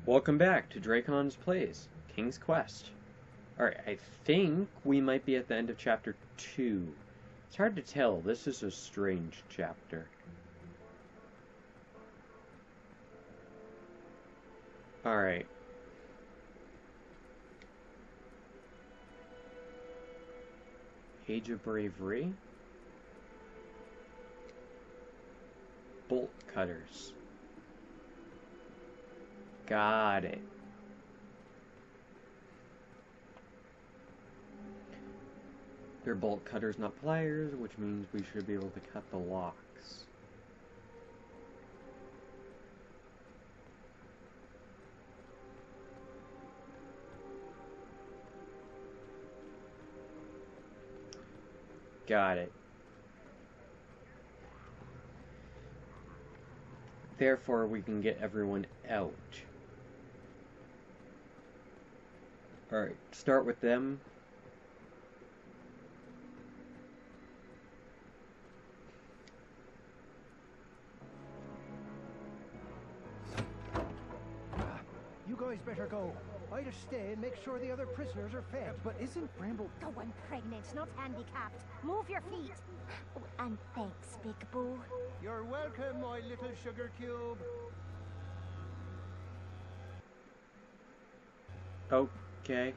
Welcome back to Dracon's Plays, King's Quest. Alright, I think we might be at the end of chapter 2. It's hard to tell. This is a strange chapter. Alright. Age of Bravery. Bolt cutters. Got it. They're bolt cutters, not pliers, which means we should be able to cut the locks. Got it. Therefore, we can get everyone out. Alright, start with them. You guys better go. I'd stay and make sure the other prisoners are fed. But isn't Bramble... Go on, pregnant, not handicapped. Move your feet. Oh, and thanks, Big Boo. You're welcome, my little sugar cube. Okay.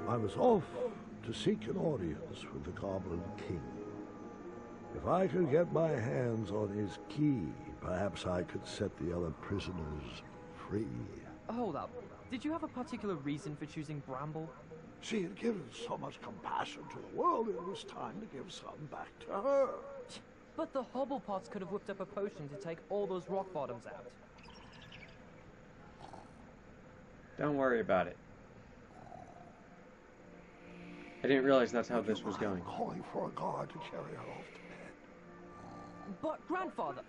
I was off to seek an audience with the Goblin King. If I could get my hands on his key, perhaps I could set the other prisoners free. Hold up. Did you have a particular reason for choosing Bramble? She had given so much compassion to the world, it was time to give some back to her. But the Hobblepots could have whipped up a potion to take all those rock bottoms out. Don't worry about it. I didn't realize that's how this was going. I'm calling for a guard to carry her off to bed. But, Grandfather,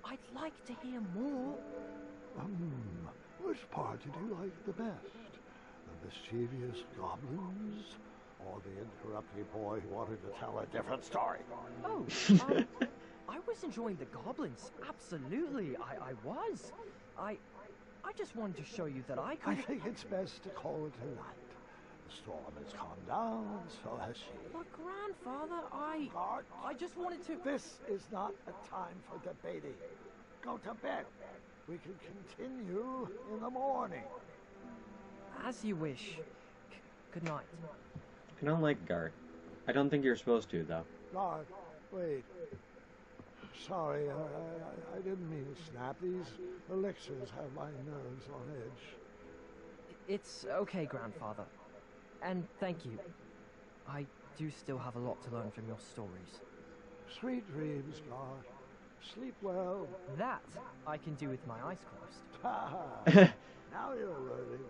I'd like to hear more. Which part did you like the best? The mischievous goblins? Or the interrupting boy who wanted to tell a different story? Oh, I was enjoying the goblins. Absolutely, I was. I just wanted to show you that I could... I think it's best to call it a night. The storm has calmed down, so has she. But Grandfather, Guard, I just wanted to... this is not a time for debating. Go to bed. We can continue in the morning. As you wish. Good night. I don't like Guard. I don't think you're supposed to, though. Guard, wait. Sorry, I didn't mean to snap. These elixirs have my nerves on edge. It's okay, Grandfather. And thank you. I do still have a lot to learn from your stories. Sweet dreams, Guard. Sleep well. That I can do with my eyes closed. Now you're learning.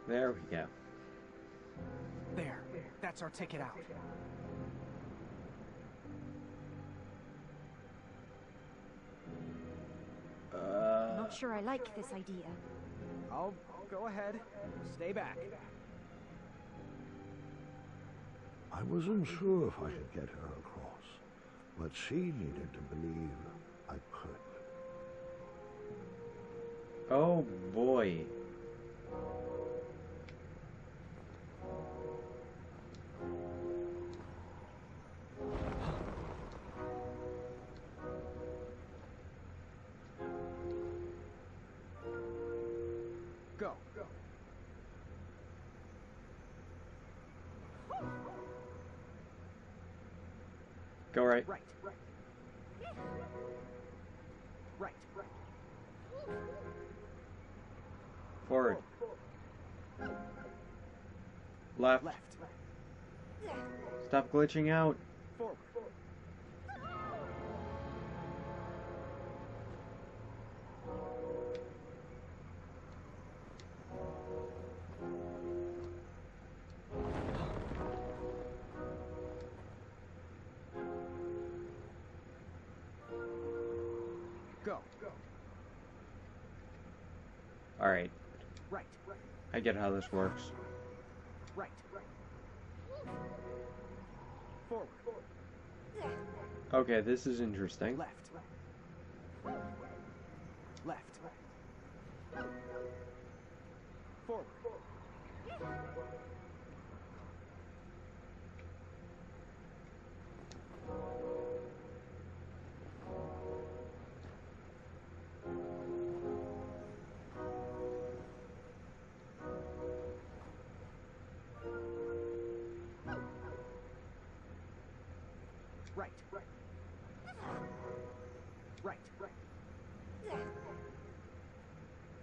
There we go. There. That's our ticket out. Not sure I like this idea. I'll go ahead. Stay back. I wasn't sure if I could get her across, but she needed to believe I could. Oh boy. Go. Go right. Right. Right. Forward. Left. Left. Stop glitching out. Forward. Alright. Right. I get how this works. Right. Forward. Okay, this is interesting. Left. Left. Forward. Right. Right.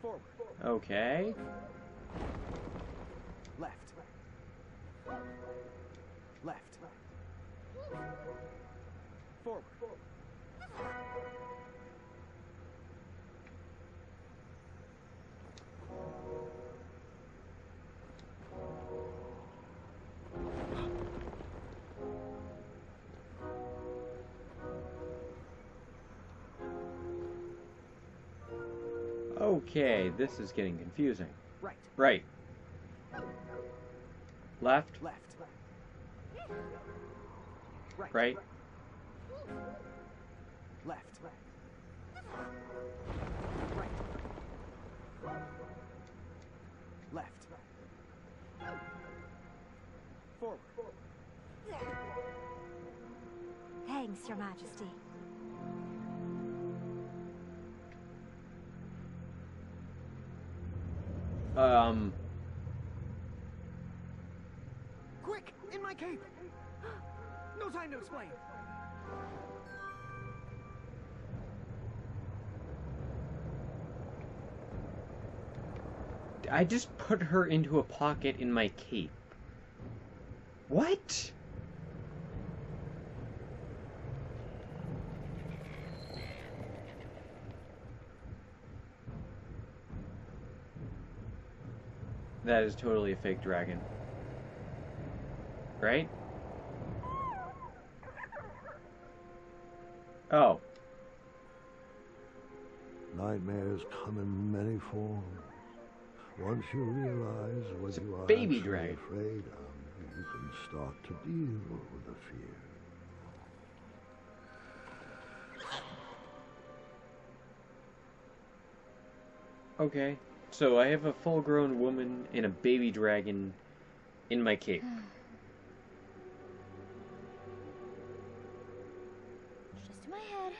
Forward. Okay. Left. Left. Forward. Okay, this is getting confusing. Right. Right. Left. Left. Right. Right. Left. Right. Left. Forward. Thanks, Your Majesty. Quick! In my cape! No time to explain. I just put her into a pocket in my cape. What? That is totally a fake dragon. Right? Oh. Nightmares come in many forms. Once you realize what you are baby actually dragon. afraid of, you can start to deal with the fear. Okay. So I have a full-grown woman and a baby dragon in my cape. Just in my head.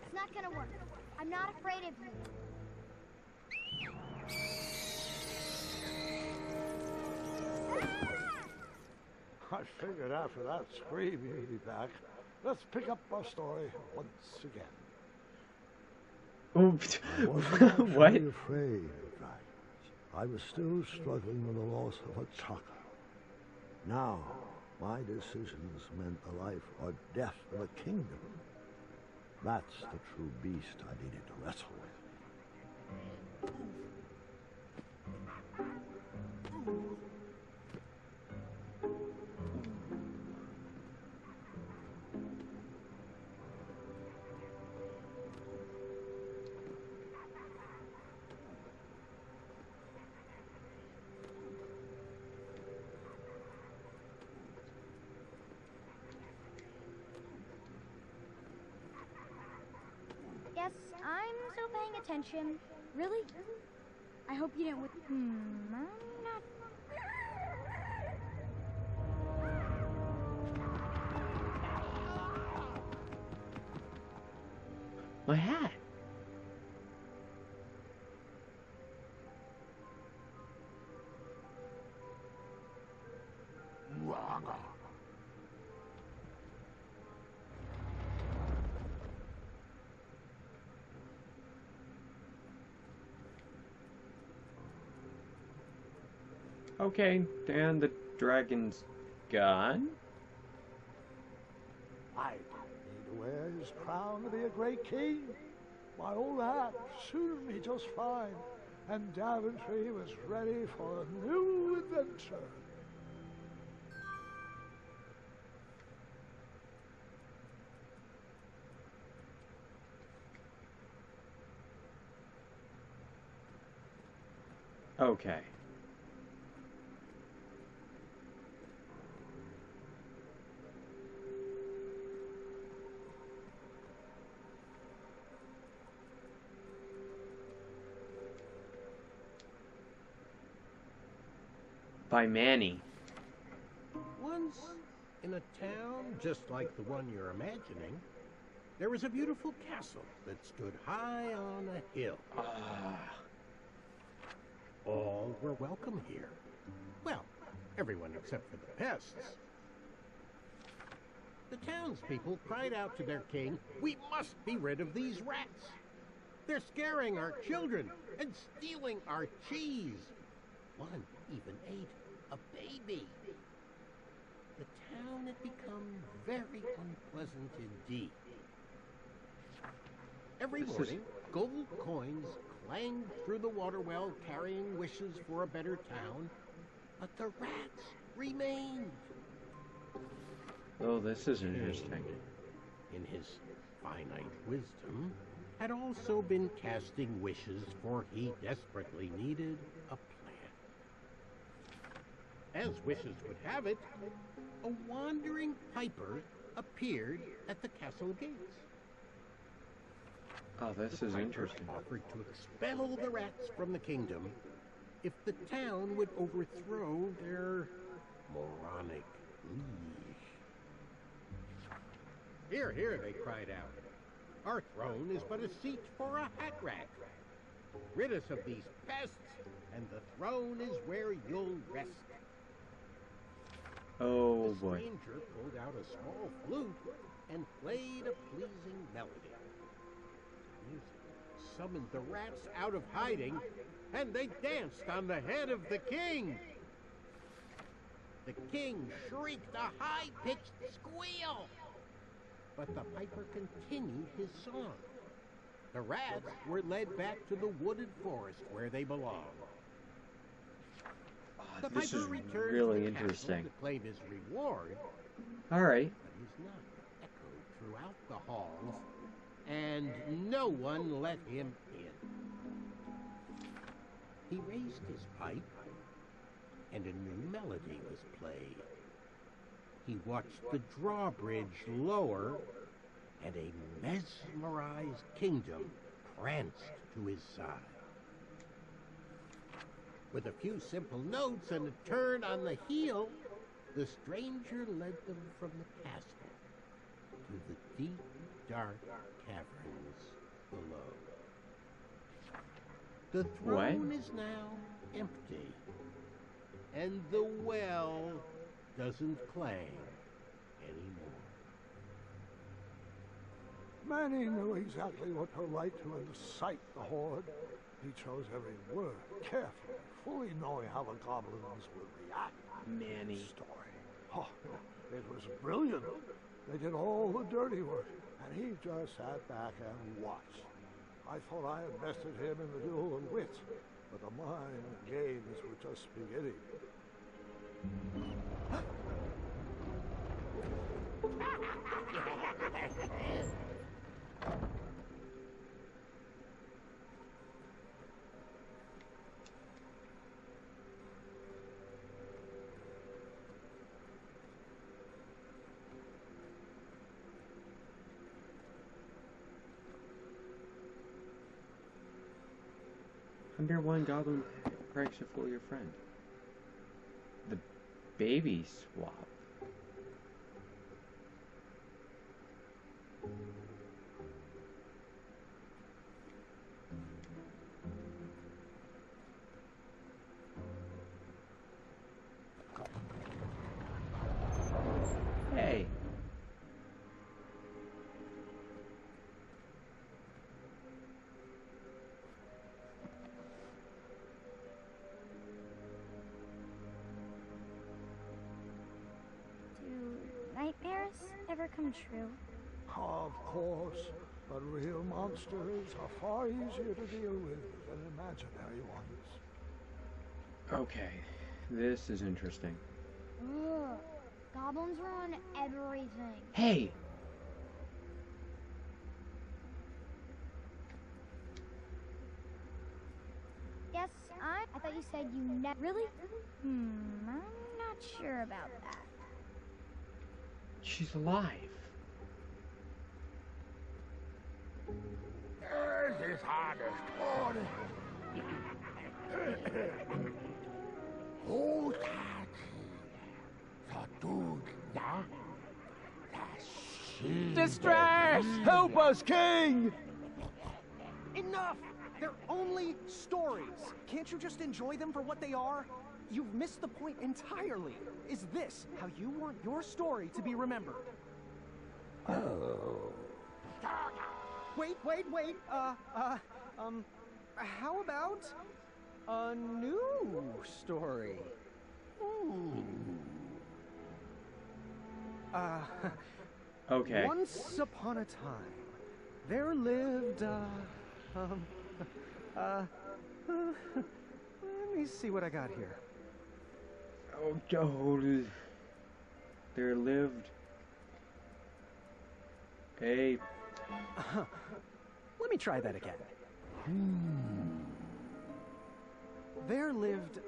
It's not gonna work. I'm not afraid of you. I figured after that scream you'd be back. Let's pick up our story once again. Oops. I wasn't actually What? afraid of dragons. I was still struggling with the loss of a chaka. Now, my decisions meant the life or death of a kingdom. That's the true beast I needed to wrestle with. Yes, I'm still paying attention. Really? I hope you didn't I'm not... My hat. Okay, and the dragon's gone. I didn't need to wear his crown to be a great king. My old hat suited me just fine, and Daventry was ready for a new adventure. Okay. By Manny. Once, in a town just like the one you're imagining, there was a beautiful castle that stood high on a hill. All were welcome here. Well, everyone except for the pests. The townspeople cried out to their king, "We must be rid of these rats. They're scaring our children and stealing our cheese." One even ate a baby. The town had become very unpleasant indeed. Every morning, gold coins clanged through the water well carrying wishes for a better town, but the rats remained. Oh, this is interesting. In his finite wisdom, had also been casting wishes, for he desperately needed a plan. As wishes would have it, a wandering piper appeared at the castle gates. Oh, this is interesting. Offered to expel the rats from the kingdom if the town would overthrow their moronic liege. "Here, here," they cried out. "Our throne is but a seat for a hat rack. Rid us of these pests, and the throne is where you'll rest." Oh, The boy. stranger pulled out a small flute and played a pleasing melody. Music summoned the rats out of hiding, and they danced on the head of the king. The king shrieked a high-pitched squeal, but the piper continued his song. The rats were led back to the wooded forest where they belonged. The This piper is returned really to the castle interesting. to claim his reward, Alright. but his knock echoed throughout the halls, and no one let him in. He raised his pipe, and a new melody was played. He watched the drawbridge lower, and a mesmerized kingdom pranced to his side. With a few simple notes and a turn on the heel, the stranger led them from the castle to the deep, dark caverns below. The throne is now empty, and the well doesn't clang anymore. Manny knew exactly what to write to incite the horde. He chose every word carefully, fully knowing how the goblins would react. Manny. Story. Oh, it was brilliant. They did all the dirty work, and he just sat back and watched. I thought I had bested him in the duel of wits, but the mind games were just beginning. Under one goblin pranks to fool your friend. The baby swap. Hey. Do nightmares ever come true? Of course, but real monsters are far easier to deal with than imaginary ones. Okay. This is interesting. Ugh. Goblins ruin everything. Hey! Yes, I'm I thought you said you never... Really? I'm not sure about that. She's alive. This is hardest order. Oh, Distress! Help us, King! Enough! They're only stories. Can't you just enjoy them for what they are? You've missed the point entirely. Is this how you want your story to be remembered? Oh. Wait. How about a new story? Okay. Once upon a time, there lived, let me see what I got here. Oh, no. There lived a... Let me try that again. There lived,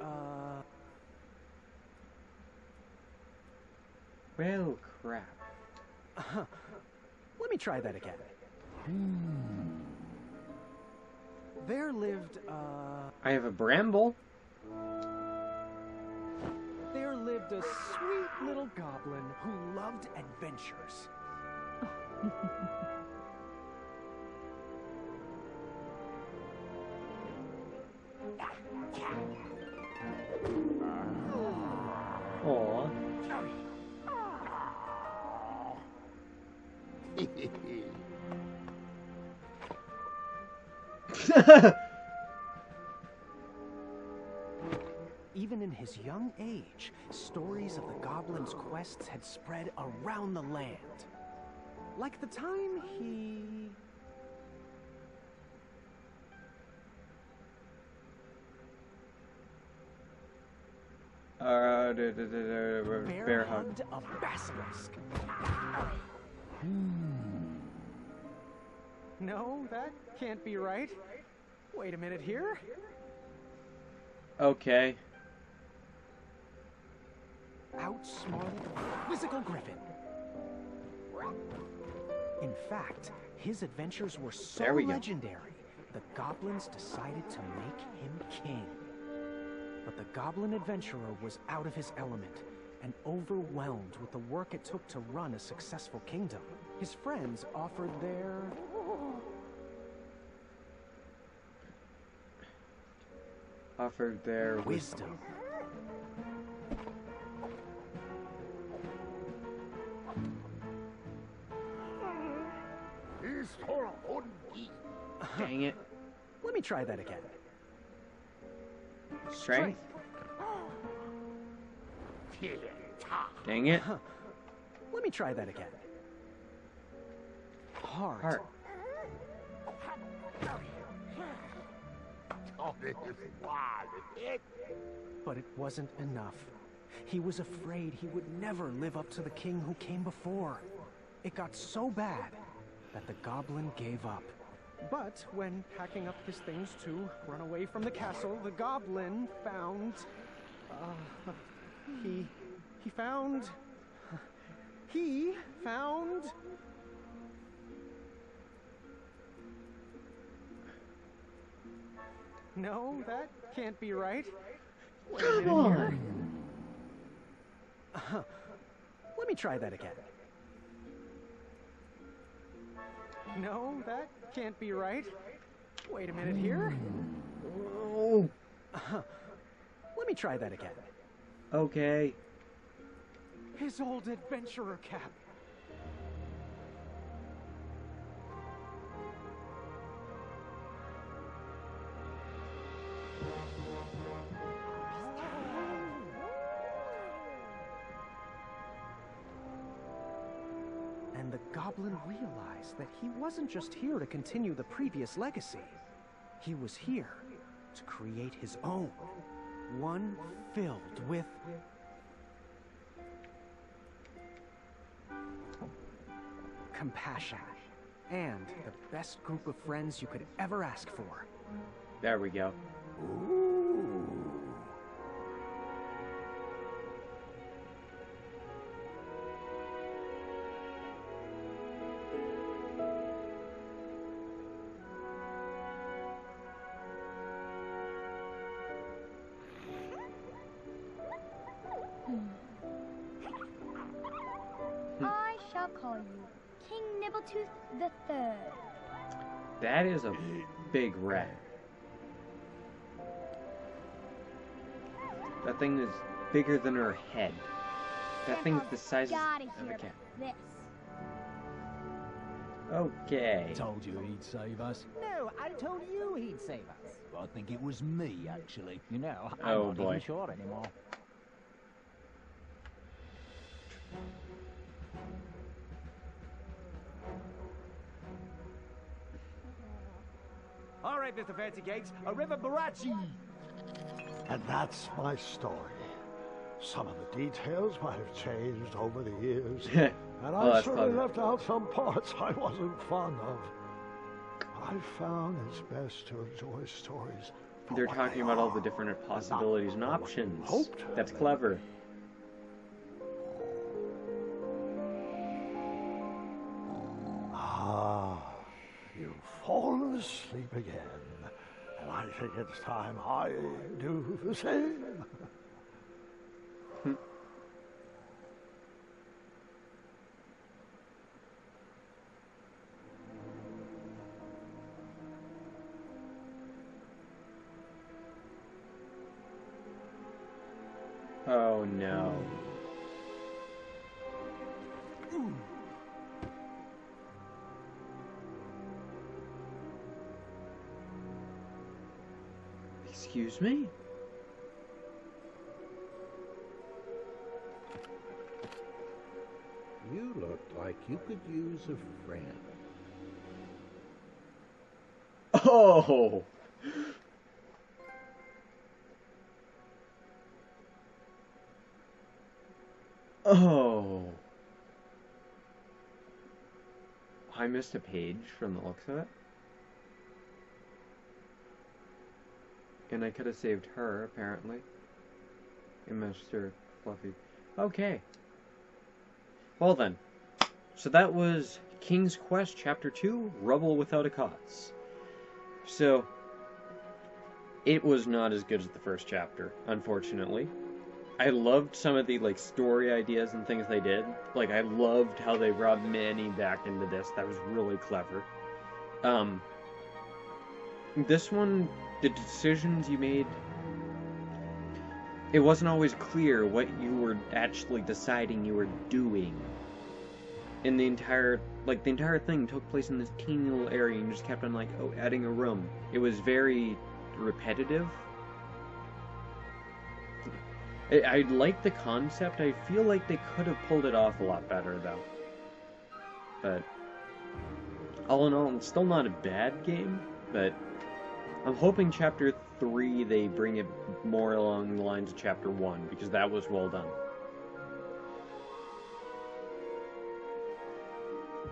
Well, crap. Let me try that again. There lived, I have a bramble. There lived a sweet little goblin who loved adventures. Aw. Even in his young age, stories of the goblins' quests had spread around the land. Like the time he... Bear hug. hugged a basilisk. No, that can't be right. Wait a minute here. Okay. Outsmarted a quizzical griffin. In fact, his adventures were so There we go. legendary, the goblins decided to make him king. But the goblin adventurer was out of his element and overwhelmed with the work it took to run a successful kingdom. His friends offered their... Offered their wisdom. Dang it. Let me try that again. Strength? Dang it. Let me try that again. Heart. Heart. But it wasn't enough. He was afraid he would never live up to the king who came before. It got so bad that the goblin gave up. But when packing up his things to run away from the castle, the goblin found... He found... No, that can't be right. Wait a minute here. Let me try that again. No, that can't be right. Wait a minute here. Oh. Let me try that again. Okay. His old adventurer cap. And the goblin realized that he wasn't just here to continue the previous legacy. He was here to create his own. One filled with... compassion. And the best group of friends you could ever ask for. There we go. Ooh. I'll call you King Nibbletooth the Third. That is a big rat. That thing is bigger than her head. That thing's the size of Gotta a hear cat. about this. Okay. Told you he'd save us. No, I told you he'd save us. I think it was me, actually. You know, Oh, I'm not boy. even sure anymore. All right, Mr. Fancy Cakes, a river barachi. And that's my story. Some of the details might have changed over the years, and Oh, I that's certainly clever. left out some parts I wasn't fond of. I found it's best to enjoy stories. for They're what talking they about all are, the different not possibilities and for what you options. hoped That's they clever. Ah, you've fallen asleep again, and I think it's time I do the same. Oh no. Excuse me? You look like you could use a friend. Oh! Oh! I missed a page from the looks of it. And I could have saved her, apparently. And Mr. Fluffy. Okay. Well then. So that was King's Quest Chapter 2, Rubble Without a Cause. So, it was not as good as the first chapter, unfortunately. I loved some of the, like, story ideas and things they did. Like, I loved how they brought Manny back into this. That was really clever. This one, the decisions you made, it wasn't always clear what you were actually deciding you were doing. And the entire thing took place in this teeny little area, and you just kept on, like, oh, adding a room. It was very repetitive. I like the concept. I feel like they could have pulled it off a lot better, though. But all in all, it's still not a bad game, but I'm hoping Chapter 3 they bring it more along the lines of Chapter 1, because that was well done.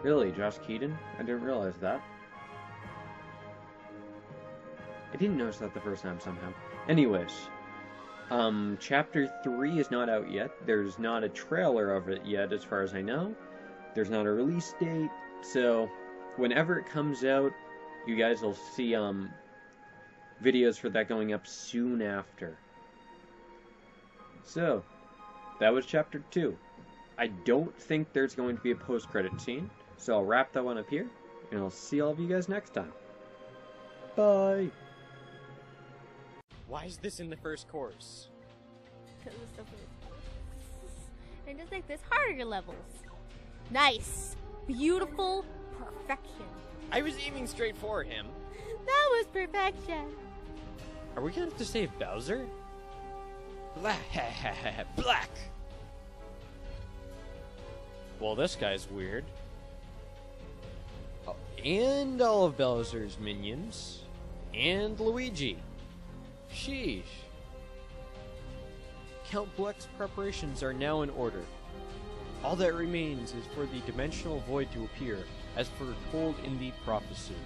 Really, Josh Keaton? I didn't realize that. I didn't notice that the first time somehow. Anyways, Chapter 3 is not out yet. There's not a trailer of it yet, as far as I know. There's not a release date, so whenever it comes out, you guys will see, videos for that going up soon after. So, that was Chapter 2. I don't think there's going to be a post-credit scene, so I'll wrap that one up here, and I'll see all of you guys next time. Bye! Why is this in the first course? Because it's the first course. And just like this, harder levels. Nice. Beautiful perfection. I was aiming straight for him. That was perfection. Are we gonna have to save Bowser? Black! Well, this guy's weird. Oh, and all of Bowser's minions. And Luigi. Sheesh. Count Bleck's preparations are now in order. All that remains is for the dimensional void to appear, as foretold in the prophecy.